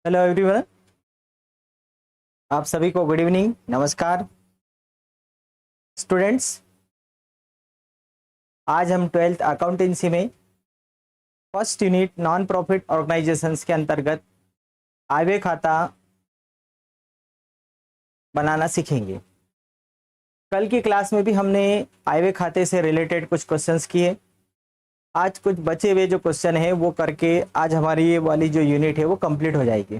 Hello everyone, आप सभी को गुड इवनिंग, नमस्कार स्टूडेंट्स। आज हम 12th अकाउंटेंसी में first unit non profit organisations के अंतर्गत आयव्यय खाता बनाना सीखेंगे। कल की क्लास में भी हमने आयव्यय खाते से रिलेटेड कुछ क्वेश्चंस किए। आज कुछ बचे हुए जो क्वेश्चन है वो करके आज हमारी ये वाली जो यूनिट है वो कंप्लीट हो जाएगी।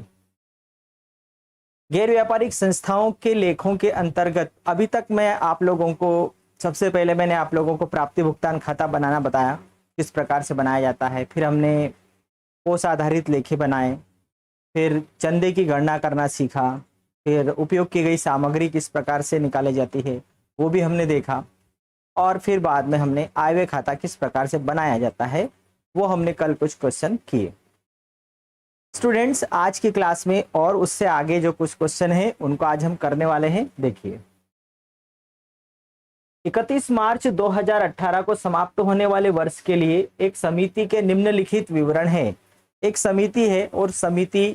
गैर व्यापारिक संस्थाओं के लेखों के अंतर्गत अभी तक मैं आप लोगों को सबसे पहले मैंने आप लोगों को प्राप्ति भुगतान खाता बनाना बताया, किस प्रकार से बनाया जाता है। फिर हमने कोष आधारित लेखे बनाए, फिर चंदे की गणना करना सीखा, फिर उपयोग की गई सामग्री किस प्रकार से निकाली जाती है वो भी हमने देखा, और फिर बाद में हमने आयव्यय खाता किस प्रकार से बनाया जाता है वो हमने कल कुछ क्वेश्चन किए। स्टूडेंट्स, आज की क्लास में और उससे आगे जो कुछ क्वेश्चन है उनको आज हम करने वाले हैं। देखिए, 31 मार्च 2018 को समाप्त होने वाले वर्ष के लिए एक समिति के निम्नलिखित विवरण है। एक समिति है और समिति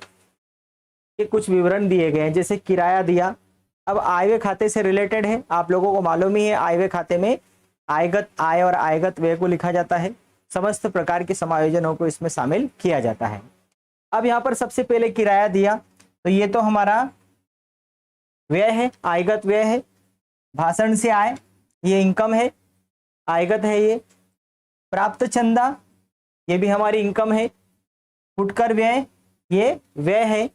के कुछ विवरण दिए गए हैं, जैसे किराया दिया। अब आयव्यय खाते से रिलेटेड है, आप लोगों को मालूम ही है आयव्यय खाते में आयगत आय और आयगत व्यय को लिखा जाता है। समस्त प्रकार के समायोजनों को इसमें शामिल किया जाता है। अब यहाँ पर सबसे पहले किराया दिया, तो ये तो हमारा व्यय है, आयगत व्यय है। भाषण से आय, ये इनकम है, आयगत है। ये प्राप्त चंदा, ये भी हमारी इनकम है। फुटकर व्यय, ये व्यय है।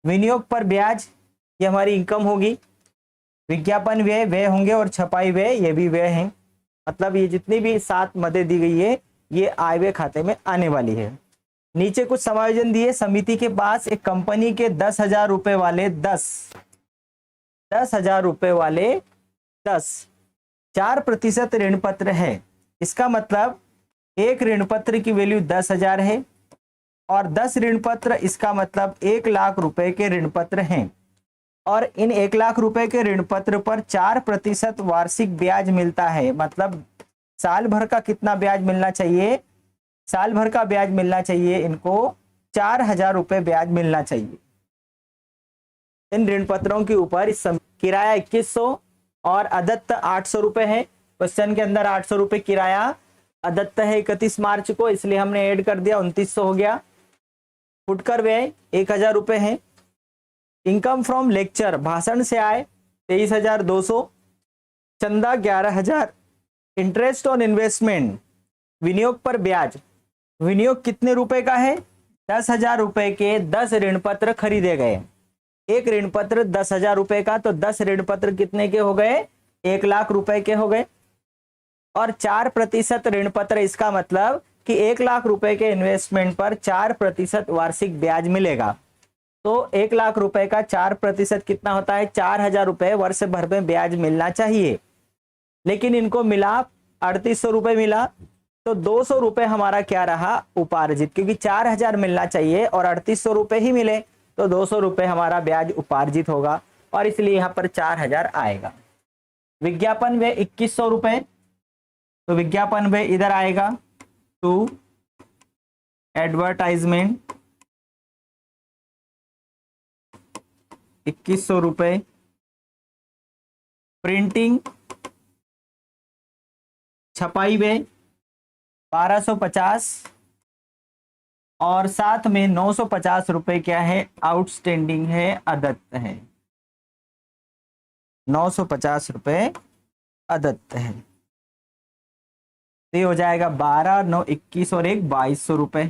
विनियोग पर ब्याज, ये हमारी इनकम होगी। विज्ञापन व्यय व्यय होंगे, और छपाई व्यय ये भी व्यय है। मतलब ये जितनी भी 7 मदें दी गई है ये आयव्यय खाते में आने वाली है। नीचे कुछ समायोजन दिए। समिति के पास एक कंपनी के 10,000 रुपए वाले 10,000 रुपए वाले 4% ऋण पत्र है। इसका मतलब एक ऋण पत्र की वैल्यू 10,000 है और 10 ऋण पत्र, इसका मतलब 1 लाख रुपए के ऋण पत्र हैं। और इन 1 लाख रुपए के ऋण पत्र पर 4% वार्षिक ब्याज मिलता है। मतलब साल भर का कितना ब्याज मिलना चाहिए? साल भर का ब्याज मिलना चाहिए इनको 4,000 रुपए ब्याज मिलना चाहिए इन ऋण पत्रों के ऊपर। इस किराया 2100 और अदत्त 800 रुपए है। क्वेश्चन के अंदर 800 रुपए किराया अदत्त है 31 मार्च को, इसलिए हमने ऐड कर दिया, 2900 हो गया। फुटकर व्यय 1000 रुपए है। इनकम फ्रॉम लेक्चर, भाषण से आए 23,200। चंदा 11,000। इंटरेस्ट ऑन इन्वेस्टमेंट, विनियोग पर ब्याज, विनियोग कितने रुपए का है? 10,000 रुपए के 10 ऋण पत्र खरीदे गए। एक ऋण पत्र 10,000 रुपए का, तो 10 ऋण पत्र कितने के हो गए? 1 लाख रुपए के हो गए। और 4% ऋण पत्र, इसका मतलब कि 1 लाख रुपए के इन्वेस्टमेंट पर 4% वार्षिक ब्याज मिलेगा। तो 1 लाख रुपए का 4% कितना होता है? 4,000 रुपए वर्ष भर में ब्याज मिलना चाहिए, लेकिन इनको मिला 3800 रुपए मिला। तो 200 रुपए हमारा क्या रहा? उपार्जित, क्योंकि 4,000 मिलना चाहिए और 3800 रुपए ही मिले, तो 200 रुपए हमारा ब्याज उपार्जित होगा, और इसलिए यहाँ पर 4,000 आएगा। विज्ञापन व्यय 2100 रुपए, तो विज्ञापन व्यय इधर आएगा टू एडवर्टाइजमेंट 2100 रुपए। प्रिंटिंग, छपाई व्यय 1250, और साथ में 950 रुपए क्या है? आउटस्टैंडिंग है, अदत्त है। 950 रुपए अदत्त है। तो ये हो जाएगा 12, 9, 21 और 1 2200 रुपए।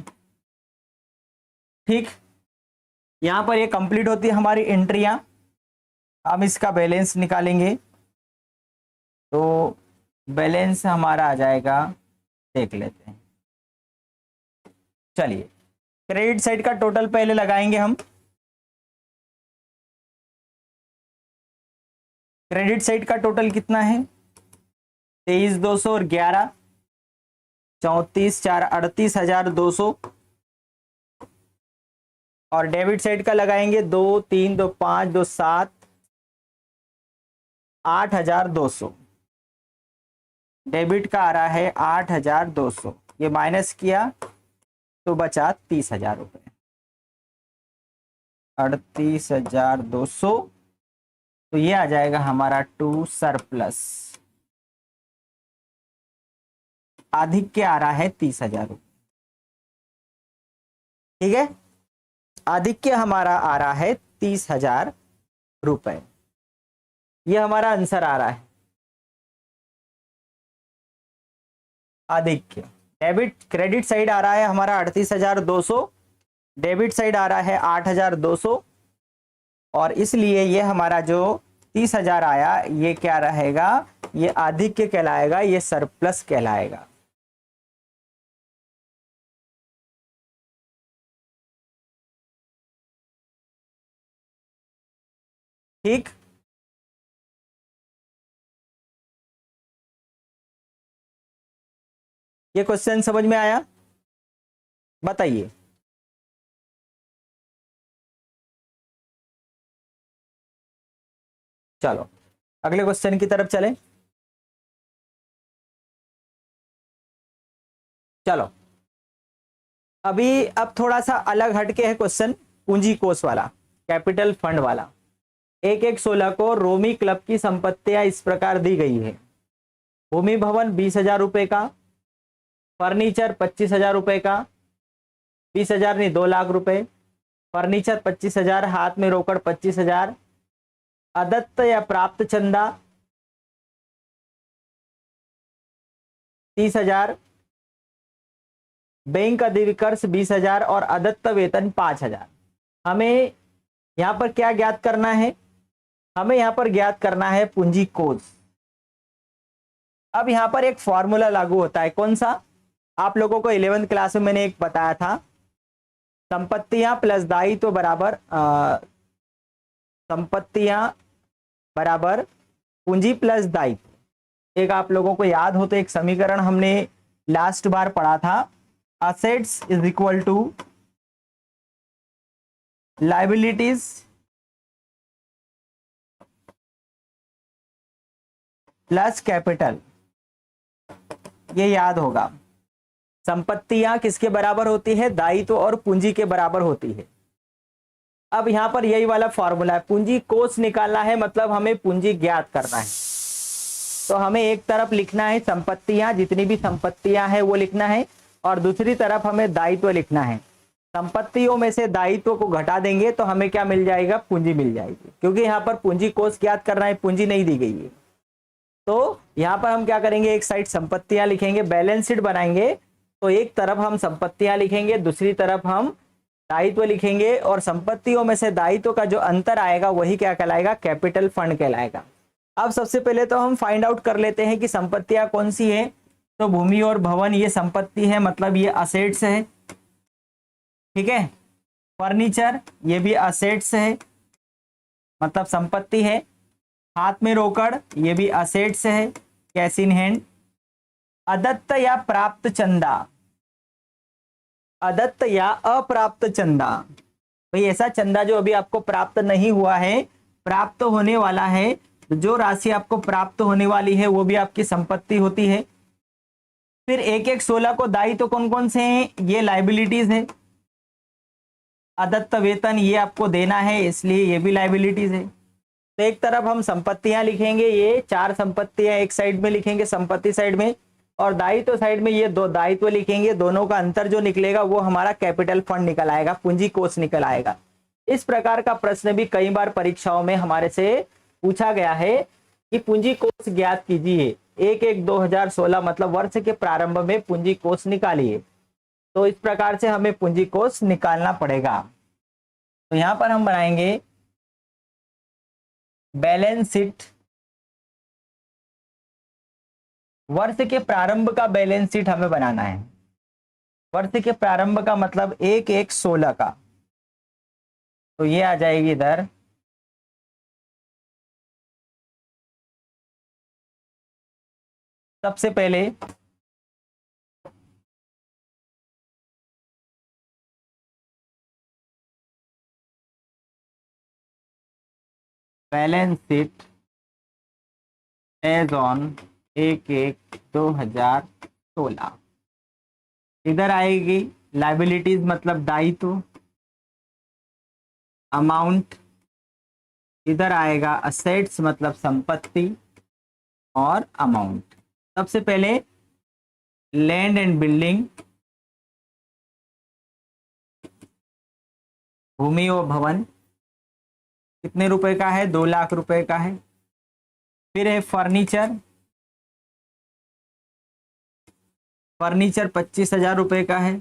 ठीक, यहां पर ये कंप्लीट होती है हमारी एंट्रियां। हम इसका बैलेंस निकालेंगे, तो बैलेंस हमारा आ जाएगा, देख लेते हैं। चलिए, क्रेडिट साइड का टोटल पहले लगाएंगे हम। क्रेडिट साइड का टोटल कितना है? 23,200 और 11, 34, 4, 38,200। और डेबिट साइड का लगाएंगे 2, 3, 2, 5, 2, 7, 8,200। डेबिट का आ रहा है 8,200, ये माइनस किया तो बचा 30,000 रुपए। 38,200, तो ये आ जाएगा हमारा टू सरप्लस। आधिक्य आ रहा है 30,000 रुपये। ठीक है, आधिक्य हमारा आ रहा है 30,000 रुपए। ये हमारा आंसर आ रहा है आधिक्य। डेबिट क्रेडिट साइड आ रहा है हमारा 38,200, डेबिट साइड आ रहा है 8,200, और इसलिए ये हमारा जो 30,000 आया ये क्या रहेगा, ये आधिक्य कहलाएगा, ये सरप्लस कहलाएगा। ठीक, ये क्वेश्चन समझ में आया? बताइए। चलो अगले क्वेश्चन की तरफ चलें। चलो अभी अब थोड़ा सा अलग हटके है क्वेश्चन, पूंजी कोष वाला, कैपिटल फंड वाला। 1/16 को रोमी क्लब की संपत्तियां इस प्रकार दी गई है। भूमि भवन 20,000 रुपए का, फर्नीचर 25,000 रुपए का, 20,000 नहीं 2 लाख रुपए, फर्नीचर 25,000, हाथ में रोकड़ 25,000, अदत्त या प्राप्त चंदा 30,000, बैंक अधिविकर्ष 20,000 और अदत्त वेतन 5,000। हमें यहां पर क्या ज्ञात करना है? हमें यहां पर ज्ञात करना है पूंजी कोष। अब यहां पर एक फॉर्मूला लागू होता है, कौन सा? आप लोगों को 11वीं क्लास में मैंने एक बताया था, संपत्तियां प्लस दायित्व बराबर संपत्तियां बराबर पूंजी प्लस दायित्व। एक आप लोगों को याद हो तो एक समीकरण हमने लास्ट बार पढ़ा था, assets is equal to liabilities plus capital. ये याद होगा, संपत्तियां किसके बराबर होती है? दायित्व और पूंजी के बराबर होती है। अब यहां पर यही वाला फॉर्मूला है, पूंजी कोष निकालना है, मतलब हमें पूंजी ज्ञात करना है। तो हमें एक तरफ लिखना है संपत्तियां, जितनी भी संपत्तियां हैं वो लिखना है, और दूसरी तरफ हमें दायित्व लिखना है। संपत्तियों में से दायित्व को घटा देंगे तो हमें क्या मिल जाएगा? पूंजी मिल जाएगी, क्योंकि यहाँ पर पूंजी कोष ज्ञात करना है, पूंजी नहीं दी गई है। तो यहाँ पर हम क्या करेंगे, एक साइड संपत्तियां लिखेंगे, बैलेंस शीट बनाएंगे, तो एक तरफ हम संपत्तियां लिखेंगे, दूसरी तरफ हम दायित्व लिखेंगे, और संपत्तियों में से दायित्व का जो अंतर आएगा वही क्या कहलाएगा? कैपिटल फंड कहलाएगा। अब सबसे पहले तो हम फाइंड आउट कर लेते हैं कि संपत्तियां कौन सी है। तो भूमि और भवन ये संपत्ति है, मतलब ये असेट्स है। ठीक है, फर्नीचर ये भी असेट्स है, मतलब संपत्ति है। हाथ में रोकड़ ये भी असेट्स है, कैश इन हैंड। अदत्त या प्राप्त चंदा, अदत्त या अप्राप्त चंदा, भाई ऐसा चंदा जो अभी आपको प्राप्त नहीं हुआ है, प्राप्त होने वाला है, जो राशि आपको प्राप्त होने वाली है वो भी आपकी संपत्ति होती है। फिर 1/16 को दायित्व कौन कौन से हैं? ये लायबिलिटीज है। अदत्त वेतन ये आपको देना है, इसलिए ये भी लायबिलिटीज है। तो एक तरफ हम संपत्तियां लिखेंगे, ये 4 संपत्तियां एक साइड में लिखेंगे संपत्ति साइड में, और दायित्व साइड में ये 2 दायित्व लिखेंगे। दोनों का अंतर जो निकलेगा वो हमारा कैपिटल फंड निकल आएगा, पूंजी कोष निकल आएगा। इस प्रकार का प्रश्न भी कई बार परीक्षाओं में हमारे से पूछा गया है कि पूंजी कोष ज्ञात कीजिए। 1/1/2016 मतलब वर्ष के प्रारंभ में पूंजी कोष निकालिए। तो इस प्रकार से हमें पूंजी कोष निकालना पड़ेगा। तो यहां पर हम बनाएंगे बैलेंस शीट, वर्ष के प्रारंभ का बैलेंस शीट हमें बनाना है। वर्ष के प्रारंभ का मतलब 1/1/16 का, तो ये आ जाएगी इधर सबसे पहले बैलेंस शीट एज ऑन 1/1/2016। इधर आएगी लायबिलिटीज मतलब दायित्व, अमाउंट, इधर आएगा असेट्स मतलब संपत्ति और अमाउंट। सबसे पहले लैंड एंड बिल्डिंग, भूमि और भवन, कितने रुपए का है? 2 लाख रुपए का है। फिर है फर्नीचर, फर्नीचर 25,000 रुपए का है।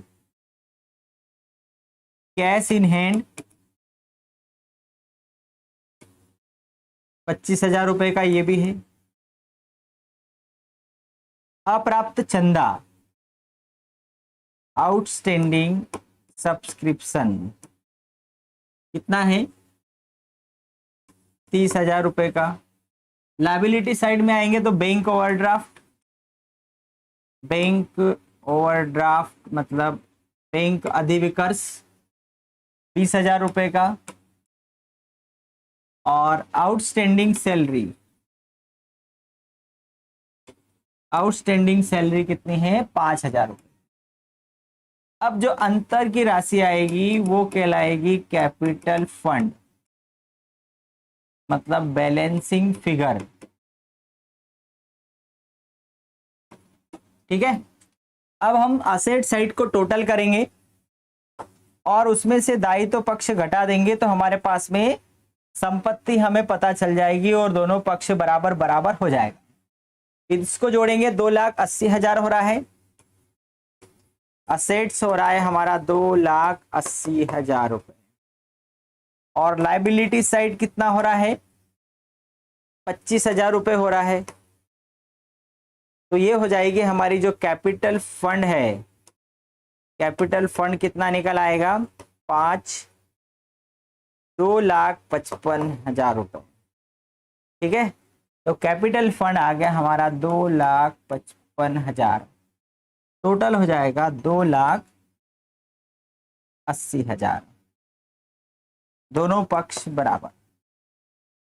कैश इन हैंड 25,000 रुपए का ये भी है। अप्राप्त चंदा, आउटस्टैंडिंग सब्सक्रिप्शन, कितना है? 30,000 रुपए का। लायबिलिटी साइड में आएंगे तो बैंक ओवरड्राफ्ट, बैंक ओवरड्राफ्ट मतलब बैंक अधिविकर्ष 20,000 रुपए का। और आउटस्टैंडिंग सैलरी, आउटस्टैंडिंग सैलरी कितनी है? 5,000 रुपए। अब जो अंतर की राशि आएगी वो कहलाएगी कैपिटल फंड, मतलब बैलेंसिंग फिगर। ठीक है, अब हम असेट साइड को टोटल करेंगे और उसमें से दायित्व पक्ष घटा देंगे तो हमारे पास में संपत्ति हमें पता चल जाएगी और दोनों पक्ष बराबर बराबर हो जाएगा। इसको जोड़ेंगे 2,80,000 हो रहा है, असेट्स हो रहा है हमारा 2,80,000 रुपए। और लायबिलिटी साइड कितना हो रहा है? 25,000 रुपए हो रहा है। तो ये हो जाएगी हमारी जो कैपिटल फंड है, कैपिटल फंड कितना निकल आएगा? 2,55,000 रुपए। ठीक है, तो कैपिटल फंड आ गया हमारा 2,55,000, टोटल हो जाएगा 2,80,000, दोनों पक्ष बराबर।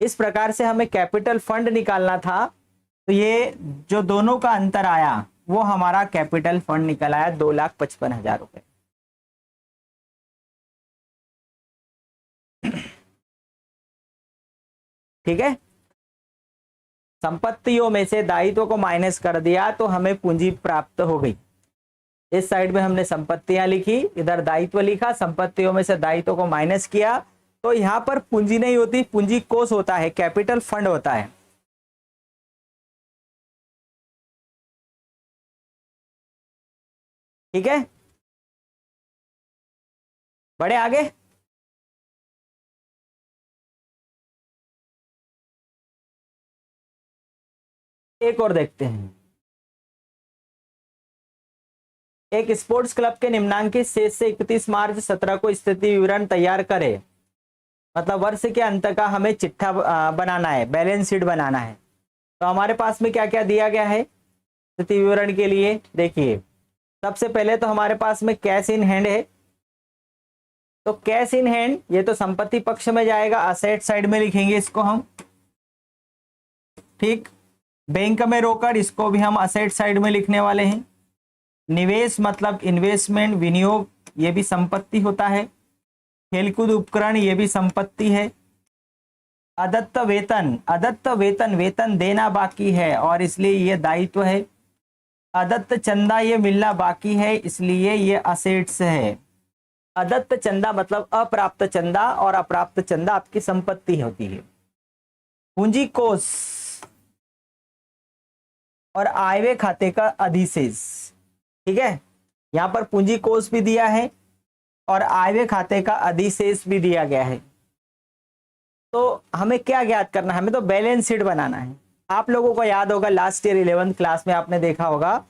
इस प्रकार से हमें कैपिटल फंड निकालना था, तो ये जो दोनों का अंतर आया वो हमारा कैपिटल फंड निकल आया 2,55,000 रुपए। ठीक है, संपत्तियों में से दायित्व को माइनस कर दिया तो हमें पूंजी प्राप्त हो गई। इस साइड में हमने संपत्तियां लिखी, इधर दायित्व लिखा, संपत्तियों में से दायित्व को माइनस किया तो यहां पर पूंजी नहीं होती, पूंजी कोष होता है, कैपिटल फंड होता है। ठीक है, बढ़े आगे। एक और देखते हैं, एक स्पोर्ट्स क्लब के निम्नांकित शेष से 31 मार्च 17 को स्थिति विवरण तैयार करें। मतलब वर्ष के अंत का हमें चिट्ठा बनाना है, बैलेंस शीट बनाना है। तो हमारे पास में क्या क्या दिया गया है स्थिति विवरण के लिए? देखिए, सबसे पहले तो हमारे पास में कैश इन हैंड है, तो कैश इन हैंड ये तो संपत्ति पक्ष में जाएगा, असेट साइड में लिखेंगे इसको हम। ठीक, बैंक में रोकड़, इसको भी हम असेट साइड में लिखने वाले हैं। निवेश मतलब इन्वेस्टमेंट, विनियोग, ये भी संपत्ति होता है। खेलकूद उपकरण, ये भी संपत्ति है। अदत्त वेतन, अदत्त वेतन, वेतन देना बाकी है और इसलिए ये दायित्व है। अदत्त चंदा, ये मिलना बाकी है इसलिए ये असेट्स है। अदत्त चंदा मतलब अप्राप्त चंदा, और अप्राप्त चंदा आपकी संपत्ति होती है। पूंजी कोष और आयव्यय खाते का अधिशेष। ठीक है, यहां पर पूंजी कोष भी दिया है और आयव्यय खाते का अधिशेष भी दिया गया है। तो हमें क्या ज्ञात करना है? हमें तो बैलेंस शीट बनाना है। आप लोगों को याद होगा लास्ट ईयर 11th क्लास में आपने देखा होगा,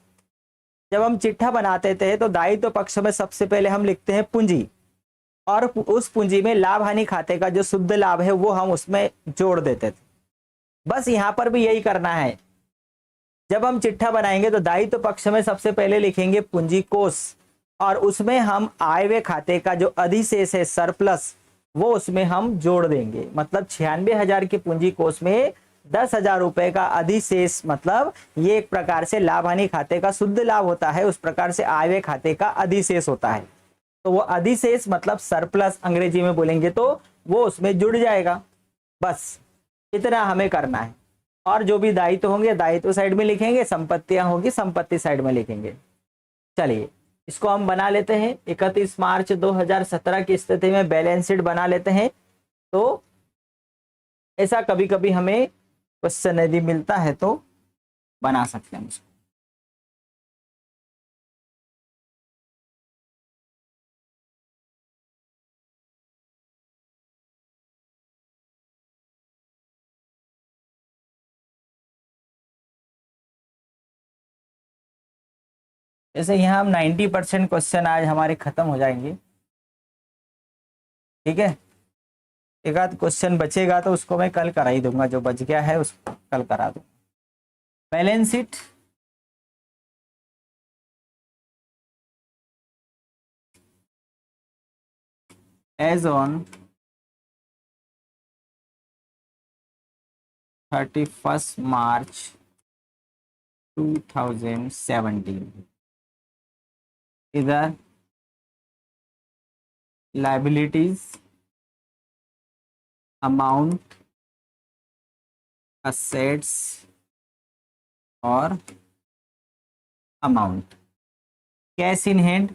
जब हम चिट्ठा बनाते थे तो दायित्व पक्ष में सबसे पहले हम लिखते हैं पूंजी, और उस पूंजी में लाभ हानि खाते का जो शुद्ध लाभ है वो हम उसमें जोड़ देते थे। बस यहां पर भी यही करना है। जब हम चिट्ठा बनाएंगे तो दायित्व पक्ष में सबसे पहले लिखेंगे पूंजी कोष, और उसमें हम आयव्यय खाते का जो अधिशेष है सरप्लस वो उसमें हम जोड़ देंगे। मतलब 96,000 की पूंजी कोष में 10,000 रुपए का अधिशेष, मतलब ये एक प्रकार से लाभ हानि खाते का शुद्ध लाभ होता है, उस प्रकार से आयव्यय खाते का अधिशेष होता है। तो वो अधिशेष मतलब सरप्लस अंग्रेजी में बोलेंगे तो वो उसमें जुड़ जाएगा। बस इतना हमें करना है। और जो भी दायित्व होंगे दायित्व साइड में लिखेंगे, संपत्तियां होगी संपत्ति साइड में लिखेंगे। चलिए इसको हम बना लेते हैं। 31 मार्च 2017 की स्थिति में बैलेंस शीट बना लेते हैं। तो ऐसा कभी कभी हमें क्वेश्चन यदि मिलता है तो बना सकते हैं उसको। जैसे यहाँ हम 90% क्वेश्चन आज हमारे खत्म हो जाएंगे। ठीक है, एक आध क्वेश्चन बचेगा तो उसको मैं कल करा ही दूंगा, जो बच गया है उसको कल करा दूंगा। बैलेंस शीट एज ऑन 31 मार्च 2017, इधर लाइबिलिटीज, अमाउंट, असेट्स और अमाउंट। कैश इन हैंड,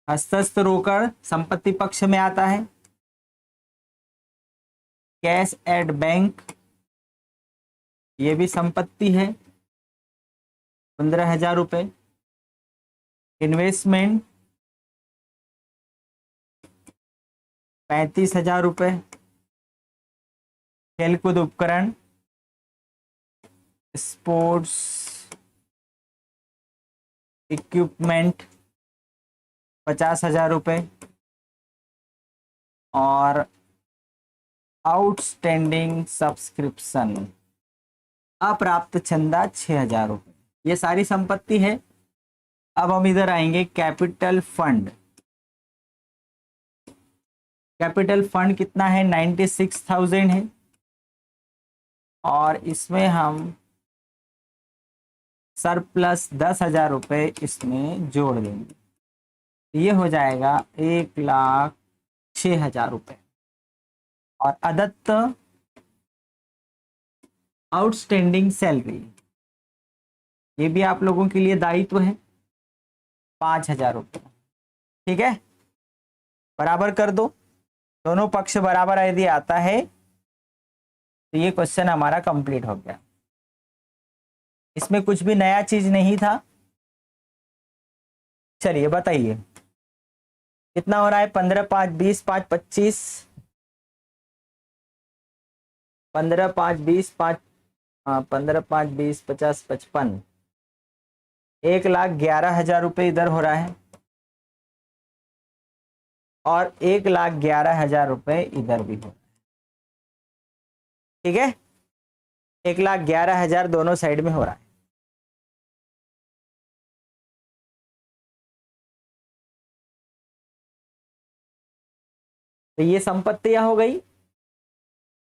हस्तस्थ रोकड़ संपत्ति पक्ष में आता है। कैश एट बैंक ये भी संपत्ति है, 15,000 रुपये। इन्वेस्टमेंट 35,000 रुपये। खेलकूद उपकरण, स्पोर्ट्स इक्विपमेंट 50,000 रुपये। और आउटस्टैंडिंग सब्सक्रिप्शन अप्राप्त चंदा 6,000 रुपये। ये सारी संपत्ति है। अब हम इधर आएंगे कैपिटल फंड। कैपिटल फंड कितना है, 96,000 है। और इसमें हम सरप्लस 10,000 रुपये इसमें जोड़ देंगे, ये हो जाएगा 1,06,000 रुपये। और अदत्त आउटस्टैंडिंग सैलरी ये भी आप लोगों के लिए दायित्व है, 5,000 रुपये। ठीक है, बराबर कर दो, दोनों पक्ष बराबर यदि आता है तो ये क्वेश्चन हमारा कंप्लीट हो गया। इसमें कुछ भी नया चीज नहीं था। चलिए बताइए कितना हो रहा है, 15 5 20 5 25, 15 5 20 5, हाँ 15 5 20 50 55, 1,11,000 रुपये इधर हो रहा है और 1,11,000 रुपये इधर भी हो रहा है। ठीक है, 1,11,000 दोनों साइड में हो रहा है। तो ये संपत्तियां हो गई,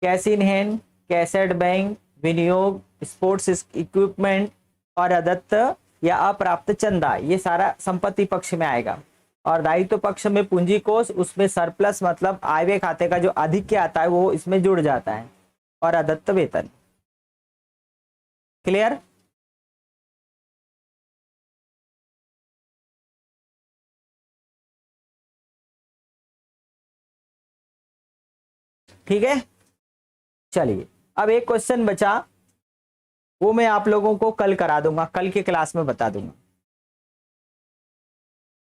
cash in hand, cash at bank, विनियोग, स्पोर्ट्स इक्विपमेंट और अदत्त या अप्राप्त चंदा, ये सारा संपत्ति पक्ष में आएगा। और दायित्व पक्ष में पूंजी कोष, उसमें सरप्लस मतलब आय व्यय खाते का जो अधिक आता है वो इसमें जुड़ जाता है। और अदत्त वेतन। क्लियर? ठीक है, चलिए अब एक क्वेश्चन बचा, वो मैं आप लोगों को कल करा दूंगा, कल के क्लास में बता दूंगा।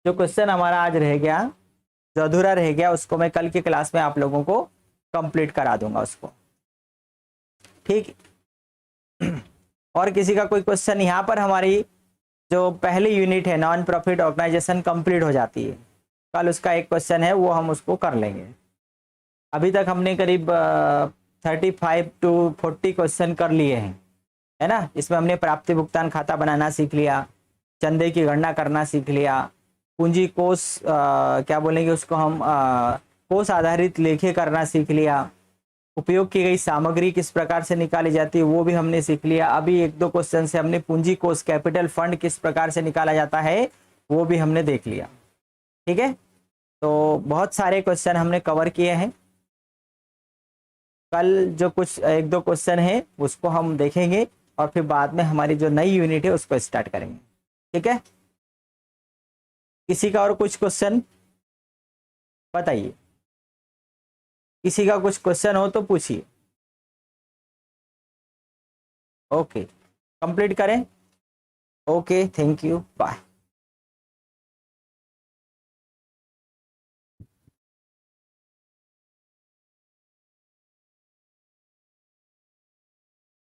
जो क्वेश्चन हमारा आज रह गया, जो अधूरा रह गया, उसको मैं कल के क्लास में आप लोगों को कंप्लीट करा दूंगा उसको। ठीक, और किसी का कोई क्वेश्चन? यहाँ पर हमारी जो पहली यूनिट है नॉन प्रॉफिट ऑर्गेनाइजेशन कंप्लीट हो जाती है। कल उसका एक क्वेश्चन है, वो हम उसको कर लेंगे। अभी तक हमने करीब 35 to 40 क्वेश्चन कर लिए हैं, है ना। इसमें हमने प्राप्ति भुगतान खाता बनाना सीख लिया, चंदे की गणना करना सीख लिया, पूंजी कोष क्या बोलेंगे उसको हम, कोष आधारित लेखे करना सीख लिया, उपयोग की गई सामग्री किस प्रकार से निकाली जाती है वो भी हमने सीख लिया। अभी 1-2 क्वेश्चन से हमने पूंजी कोष कैपिटल फंड किस प्रकार से निकाला जाता है वो भी हमने देख लिया। ठीक है, तो बहुत सारे क्वेश्चन हमने कवर किए हैं। कल जो कुछ एक दो क्वेश्चन है उसको हम देखेंगे और फिर बाद में हमारी जो नई यूनिट है उसको स्टार्ट करेंगे। ठीक है, किसी का और कुछ क्वेश्चन बताइए, किसी का कुछ क्वेश्चन हो तो पूछिए। ओके, कंप्लीट करें। Okay, thank you, bye.